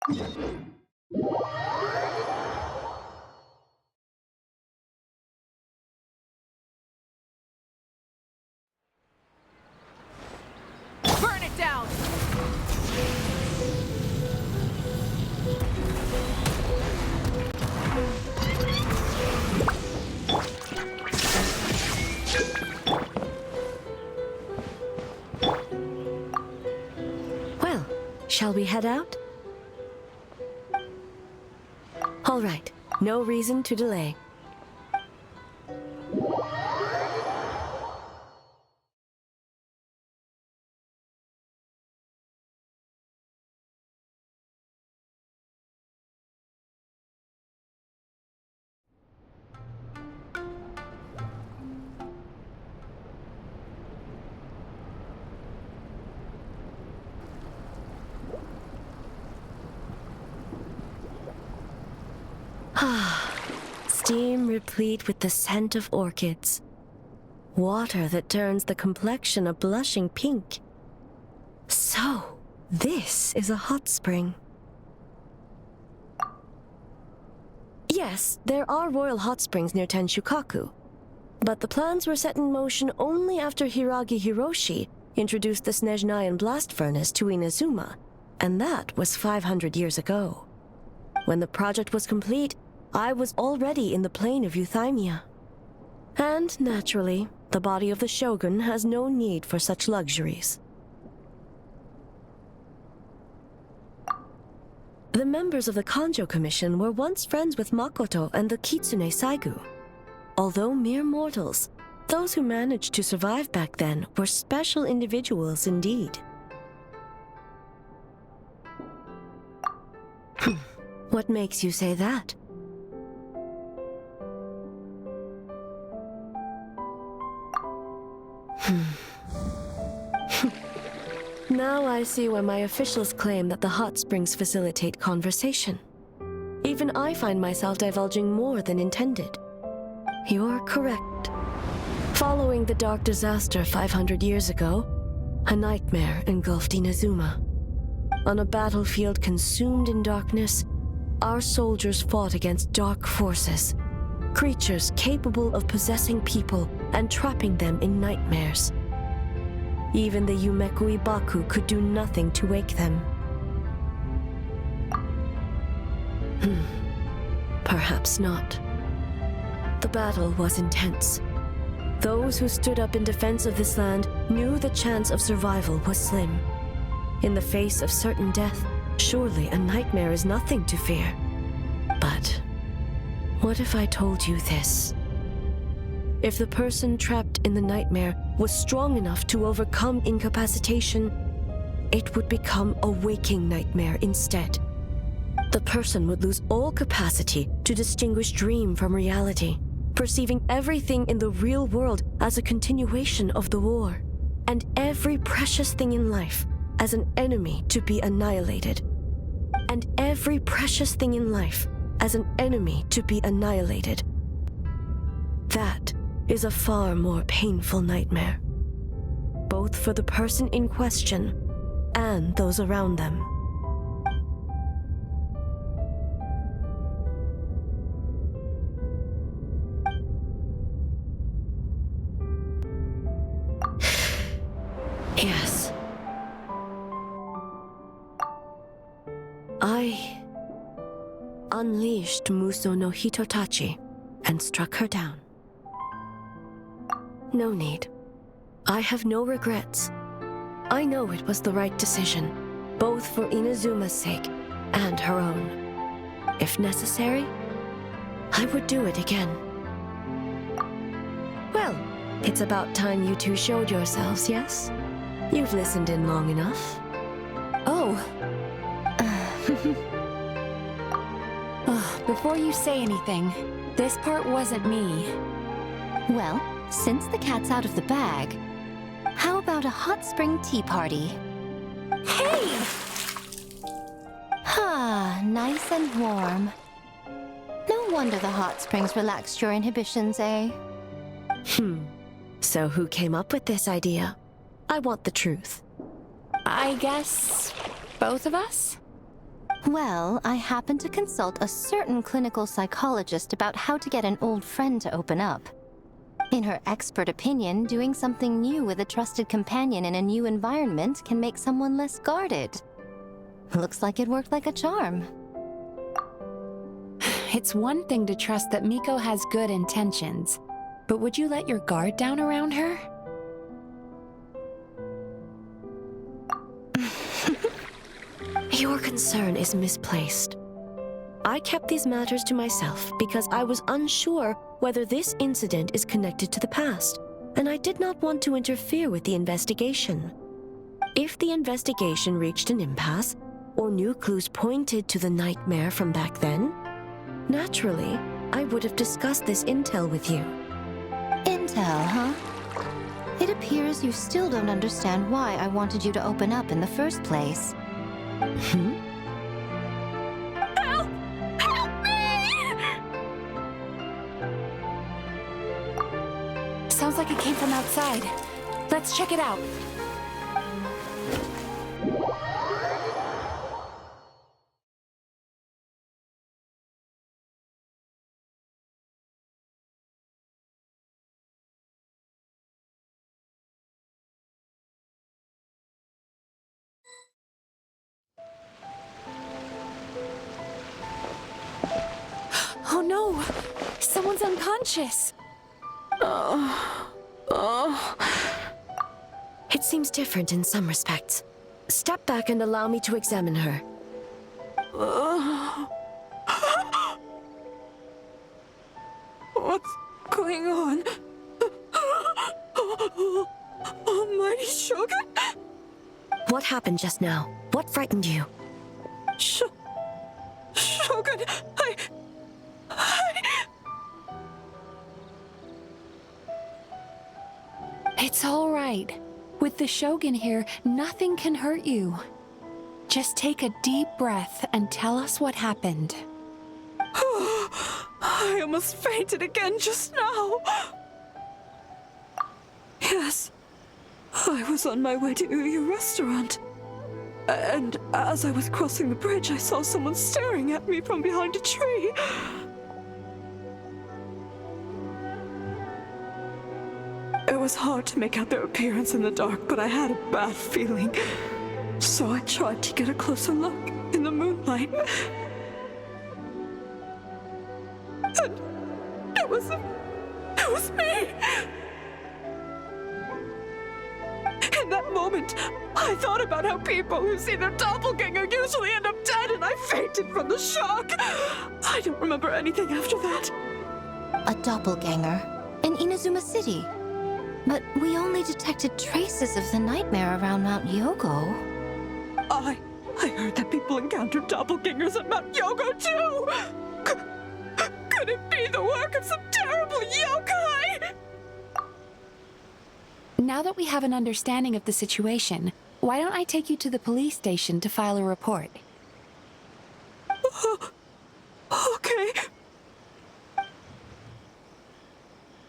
Burn it down! Well, shall we head out? All right, no reason to delay. Steam replete with the scent of orchids. Water that turns the complexion a blushing pink. So, this is a hot spring. Yes, there are royal hot springs near Tenshukaku, but the plans were set in motion only after Hiragi Hiroshi introduced the Snezhnayan blast furnace to Inazuma, and that was 500 years ago. When the project was complete, I was already in the plain of Euthymia. And, naturally, the body of the shogun has no need for such luxuries. The members of the Kanjo Commission were once friends with Makoto and the Kitsune Saigu. Although mere mortals, those who managed to survive back then were special individuals indeed. What makes you say that? Now I see why my officials claim that the hot springs facilitate conversation. Even I find myself divulging more than intended. You're correct. Following the dark disaster 500 years ago, a nightmare engulfed Inazuma. On a battlefield consumed in darkness, our soldiers fought against dark forces, creatures capable of possessing people and trapping them in nightmares. Even the Yumekui Baku could do nothing to wake them. Perhaps not. The battle was intense. Those who stood up in defense of this land knew the chance of survival was slim. In the face of certain death, surely a nightmare is nothing to fear. But what if I told you this? If the person trapped in the nightmare was strong enough to overcome incapacitation, it would become a waking nightmare instead. The person would lose all capacity to distinguish dream from reality, perceiving everything in the real world as a continuation of the war, and every precious thing in life as an enemy to be annihilated. And every precious thing in life as an enemy to be annihilated. That is a far more painful nightmare, both for the person in question and those around them. Yes. I unleashed Muso no Hitotachi and struck her down. No need. I have no regrets. I know it was the right decision, both for Inazuma's sake and her own. If necessary, I would do it again. Well, it's about time you two showed yourselves, yes? You've listened in long enough. Oh. Before you say anything, this part wasn't me. Well, since the cat's out of the bag, how about a hot spring tea party? Hey! Ah, nice and warm. No wonder the hot springs relaxed your inhibitions, eh? So who came up with this idea? I want the truth. I guess both of us? Well, I happened to consult a certain clinical psychologist about how to get an old friend to open up. In her expert opinion, doing something new with a trusted companion in a new environment can make someone less guarded. Looks like it worked like a charm. It's one thing to trust that Miko has good intentions, but would you let your guard down around her? Your concern is misplaced. I kept these matters to myself because I was unsure whether this incident is connected to the past, and I did not want to interfere with the investigation. If the investigation reached an impasse, or new clues pointed to the nightmare from back then, naturally, I would have discussed this intel with you. Intel, huh? It appears you still don't understand why I wanted you to open up in the first place. Help! Help me! Sounds like it came from outside. Let's check it out. Oh no! Someone's unconscious! It seems different in some respects. Step back and allow me to examine her. What's going on? Almighty Shogun? What happened just now? What frightened you? Shogun, It's all right. With the Shogun here, nothing can hurt you. Just take a deep breath and tell us what happened. I almost fainted again just now. Yes, I was on my way to your restaurant. And as I was crossing the bridge, I saw someone staring at me from behind a tree. It was hard to make out their appearance in the dark, but I had a bad feeling. So I tried to get a closer look in the moonlight. And it was me! In that moment, I thought about how people who see their doppelganger usually end up dead, and I fainted from the shock. I don't remember anything after that. A doppelganger in Inazuma City. But we only detected traces of the nightmare around Mount Yogo. I heard that people encountered doppelgangers at Mount Yogo too! Could it be the work of some terrible yokai? Now that we have an understanding of the situation, why don't I take you to the police station to file a report? Okay.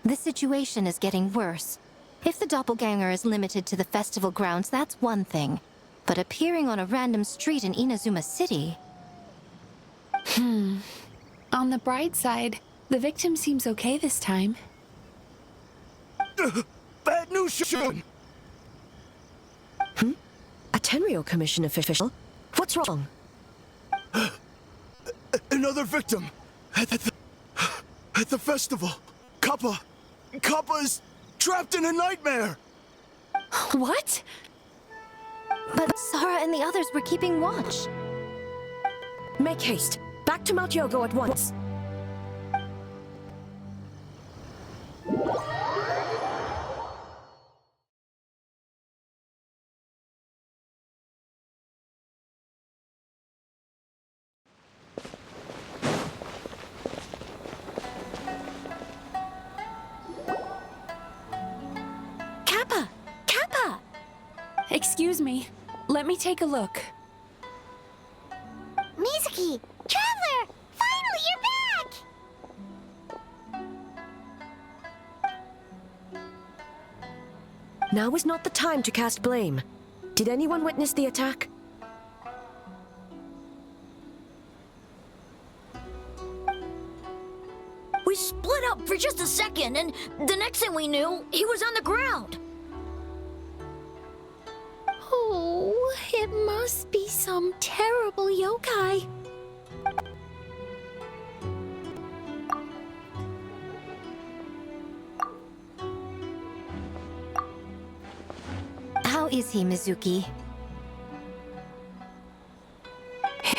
The situation is getting worse. If the doppelganger is limited to the festival grounds, that's one thing. But appearing on a random street in Inazuma City... On the bright side, the victim seems okay this time. Bad news, Shogun! A Tenryo Commission official? What's wrong? Another victim! At the festival! Kappa is trapped in a nightmare! What? But Sara and the others were keeping watch. Make haste. Back to Mount Yogo at once. Kappa! Kappa! Excuse me. Let me take a look. Mizuki! Traveler! Finally, you're back! Now is not the time to cast blame. Did anyone witness the attack? up for just a second, and the next thing we knew, he was on the ground. Oh, it must be some terrible yokai. How is he, Mizuki?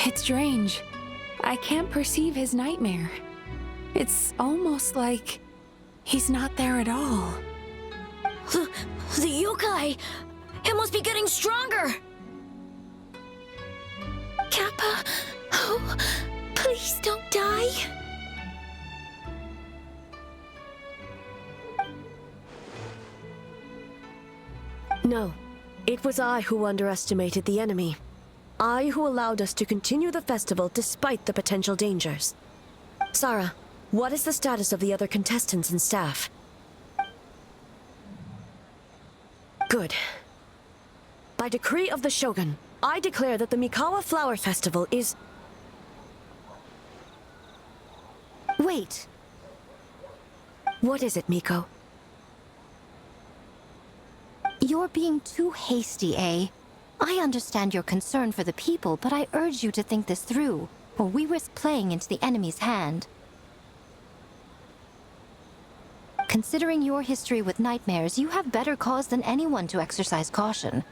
It's strange. I can't perceive his nightmare. It's almost like he's not there at all. The yokai! It must be getting stronger! Kappa, oh, please don't die. No, it was I who underestimated the enemy. I who allowed us to continue the festival despite the potential dangers. Sarah, what is the status of the other contestants and staff? Good. By decree of the Shogun, I declare that the Mikawa Flower Festival is... Wait. What is it, Miko? You're being too hasty, eh? I understand your concern for the people, but I urge you to think this through, or we risk playing into the enemy's hand. Considering your history with nightmares, you have better cause than anyone to exercise caution.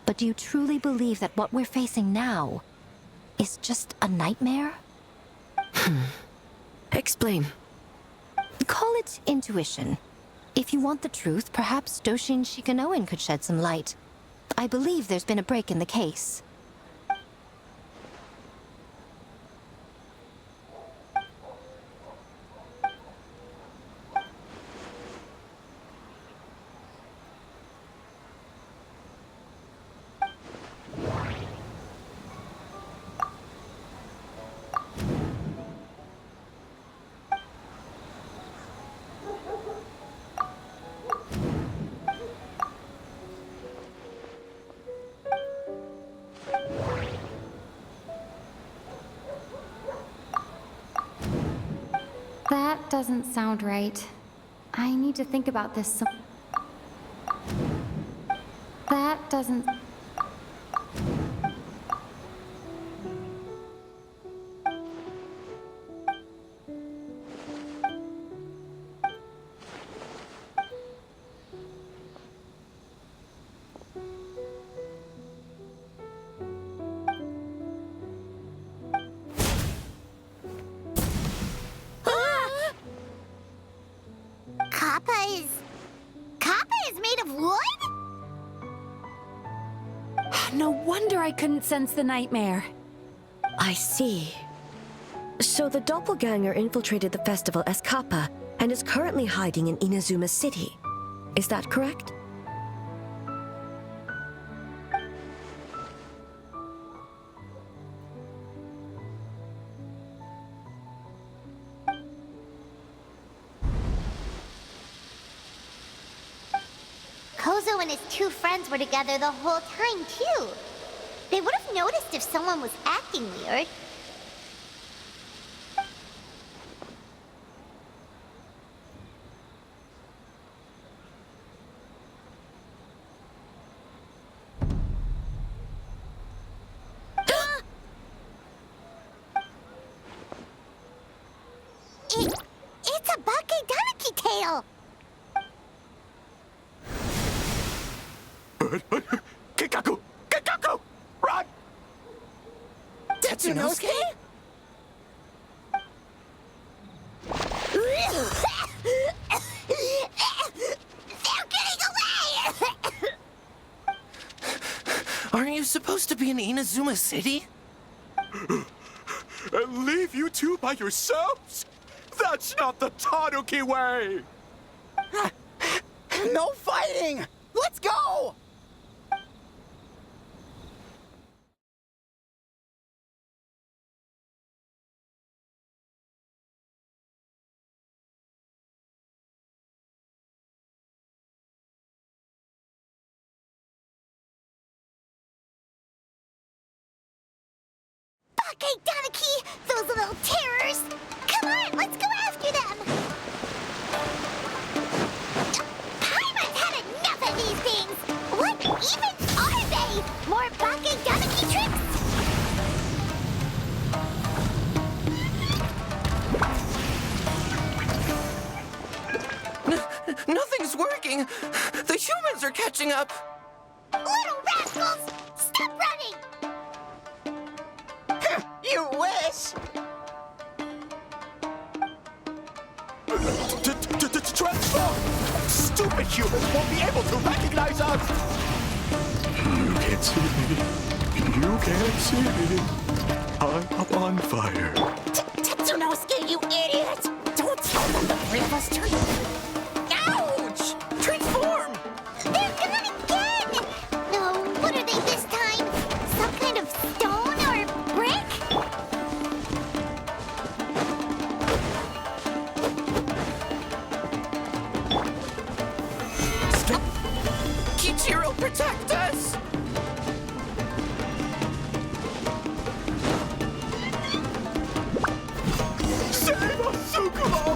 But do you truly believe that what we're facing now is just a nightmare? Explain. Call it intuition. If you want the truth, perhaps Doshin Shikanoen could shed some light. I believe there's been a break in the case. That doesn't sound right. I need to think about this some... That doesn't... Kappa is made of wood? No wonder I couldn't sense the nightmare. I see. So the doppelganger infiltrated the festival as Kappa and is currently hiding in Inazuma City. Is that correct? Kozo and his two friends were together the whole time, too. They would have noticed if someone was acting weird. It's a Bakedaniki tail! Kikaku! Kikaku! Run! Tetsunosuke? They're getting away! Aren't you supposed to be in Inazuma City? And leave you two by yourselves? That's not the Tanuki way! No fighting! Let's go! Bakedaniki! Those little terrors! Come on, let's go after them! Even are they? More Bake Tanuki tricks? Nothing's working. The humans are catching up. Little rascals! Stop running! You wish. Transform! Stupid humans won't be able to recognize us! You can't see me. You can't see me. I'm on fire. Tetsunosuke, you idiot! Don't tell them the three of us turned. Ouch! Transform! They're gone again! No, what are they this time? Some kind of stone or brick? Kichiro, protect us! Save us, Tsukumo!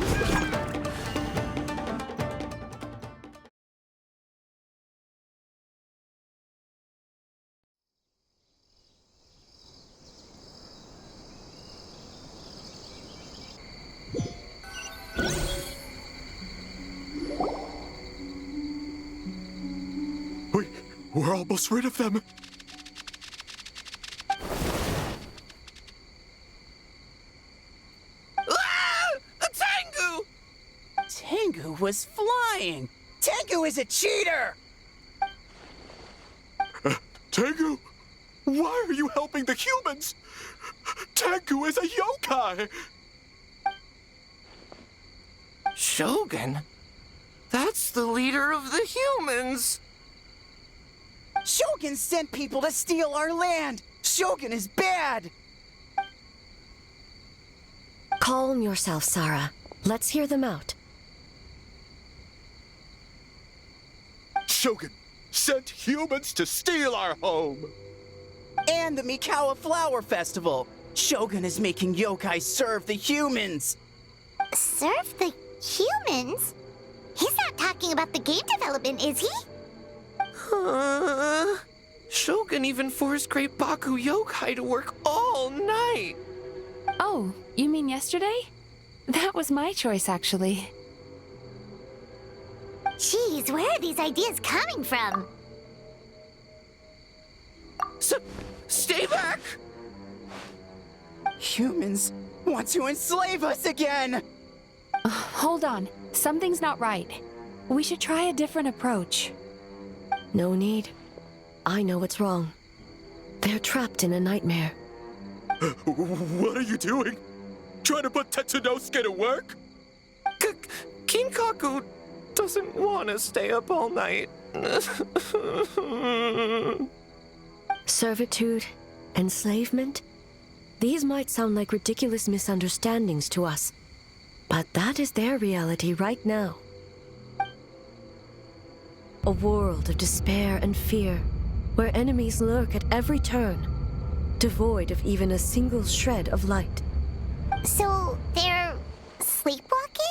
We're almost rid of them. Ah! A Tengu! Tengu was flying! Tengu is a cheater! Tengu, why are you helping the humans? Tengu is a yokai! Shogun? That's the leader of the humans! Shogun sent people to steal our land! Shogun is bad! Calm yourself, Sarah. Let's hear them out. Shogun sent humans to steal our home! And the Mikawa Flower Festival! Shogun is making yokai serve the humans! Serve the humans? He's not talking about the game development, is he? Shogun even forced Great Baku Yokai to work all night! Oh, you mean yesterday? That was my choice, actually. Jeez, where are these ideas coming from? Stay back! Humans want to enslave us again! Hold on. Something's not right. We should try a different approach. No need. I know what's wrong. They're trapped in a nightmare. What are you doing? Trying to put Tetsunosuke to work? Kinkaku doesn't want to stay up all night. Servitude, enslavement? These might sound like ridiculous misunderstandings to us, but that is their reality right now. A world of despair and fear, where enemies lurk at every turn, devoid of even a single shred of light. So, they're sleepwalking?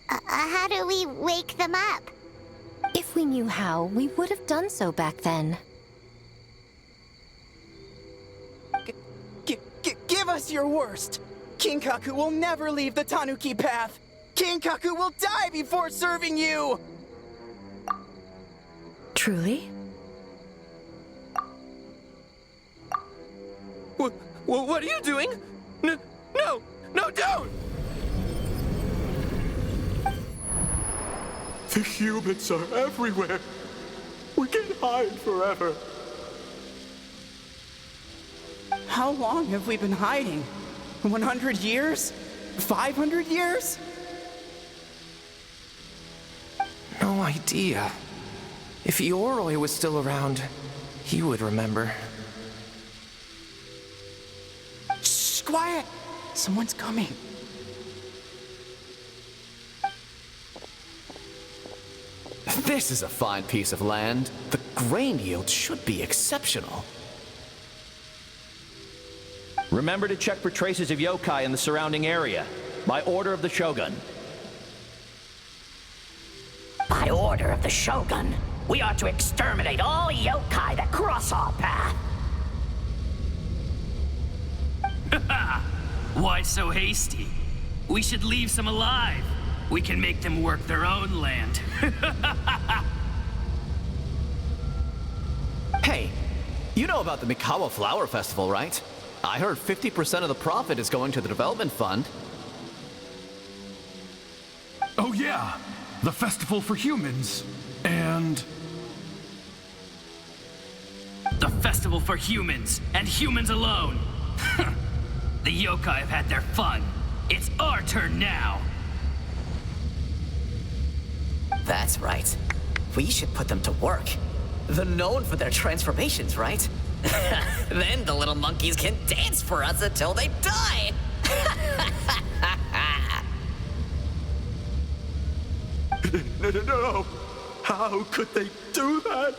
How do we wake them up? If we knew how, we would have done so back then. Give us your worst! Kinkaku will never leave the Tanuki path! Kinkaku will die before serving you! Truly? What are you doing? No, don't! The humans are everywhere. We can hide forever. How long have we been hiding? 100 years? 500 years? No idea. If Yoroi was still around, he would remember. Shh, quiet! Someone's coming. This is a fine piece of land. The grain yield should be exceptional. Remember to check for traces of yokai in the surrounding area. By order of the Shogun. By order of the Shogun. We ought to exterminate all yokai that cross our path. Why so hasty? We should leave some alive. We can make them work their own land. Hey, you know about the Mikawa Flower Festival, right? I heard 50% of the profit is going to the development fund. Oh yeah, the festival for humans. And... The festival for humans, and humans alone. The yokai have had their fun. It's our turn now. That's right. We should put them to work. They're known for their transformations, right? Then the little monkeys can dance for us until they die! No. How could they do that?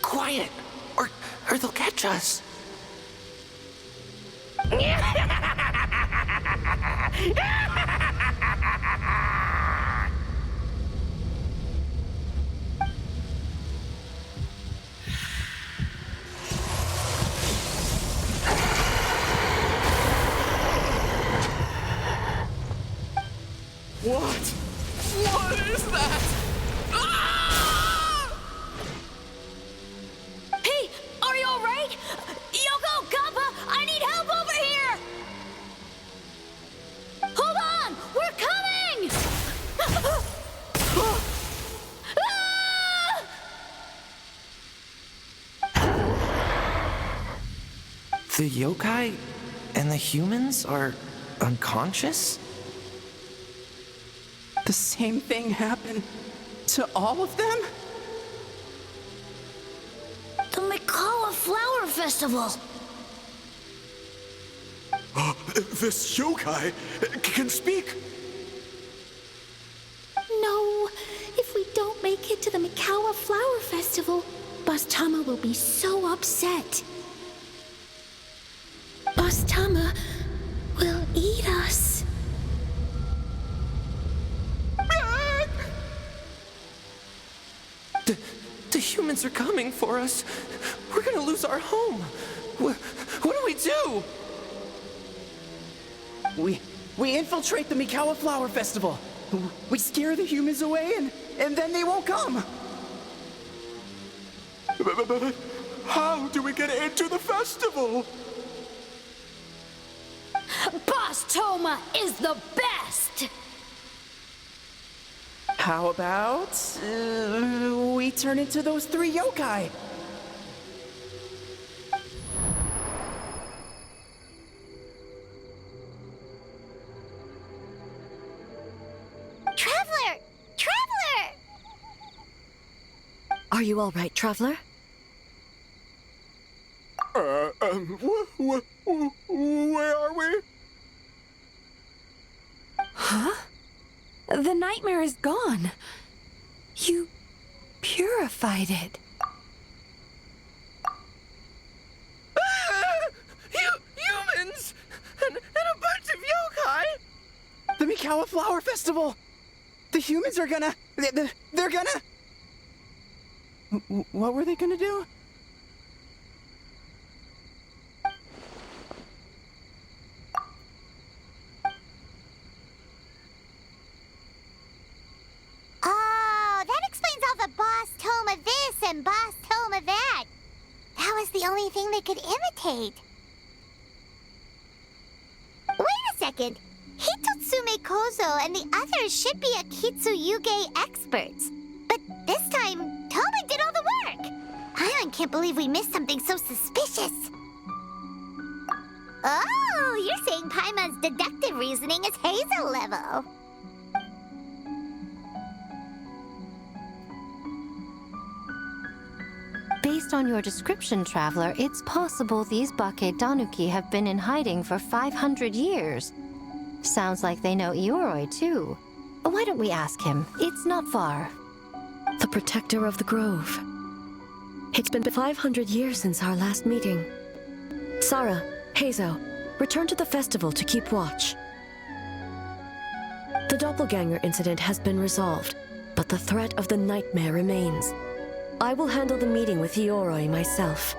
Quiet, or they'll catch us. What? What is that? Ah! Hey, are you alright? Yoko, Kappa, I need help over here! Hold on! We're coming! The yokai and the humans are unconscious? The same thing happened to all of them? The Mikawa Flower Festival! This yokai can speak. No, if we don't make it to the Mikawa Flower Festival, Boss Tama will be so upset. Boss Tama will eat us. The humans are coming for us. We're gonna lose our home. What do we do? We infiltrate the Mikawa Flower Festival. We scare the humans away and then they won't come. But how do we get into the festival? Boss Toma is the best! How about we turn into those 3 yokai? Traveler! Traveler! Are you all right, Traveler? Where are we? Huh? The nightmare is gone. You purified it. Humans! And a bunch of yokai! The Mikawa Flower Festival! The humans are gonna... They're gonna... What were they gonna do? Oh, that explains all the Boss Toma this and Boss Toma that. That was the only thing they could imitate. Wait a second. Hitotsume Kozo and the others should be Akitsuyuge experts. But this time, Toma did all the work. Ion can't believe we missed something so suspicious. Oh, you're saying Paimon's deductive reasoning is Hazel level. Based on your description, Traveler, it's possible these Bake Danuki have been in hiding for 500 years. Sounds like they know Ioroi, too. Why don't we ask him? It's not far. The protector of the grove. It's been 500 years since our last meeting. Sarah, Hazel, return to the festival to keep watch. The doppelganger incident has been resolved, but the threat of the nightmare remains. I will handle the meeting with Yoroi myself.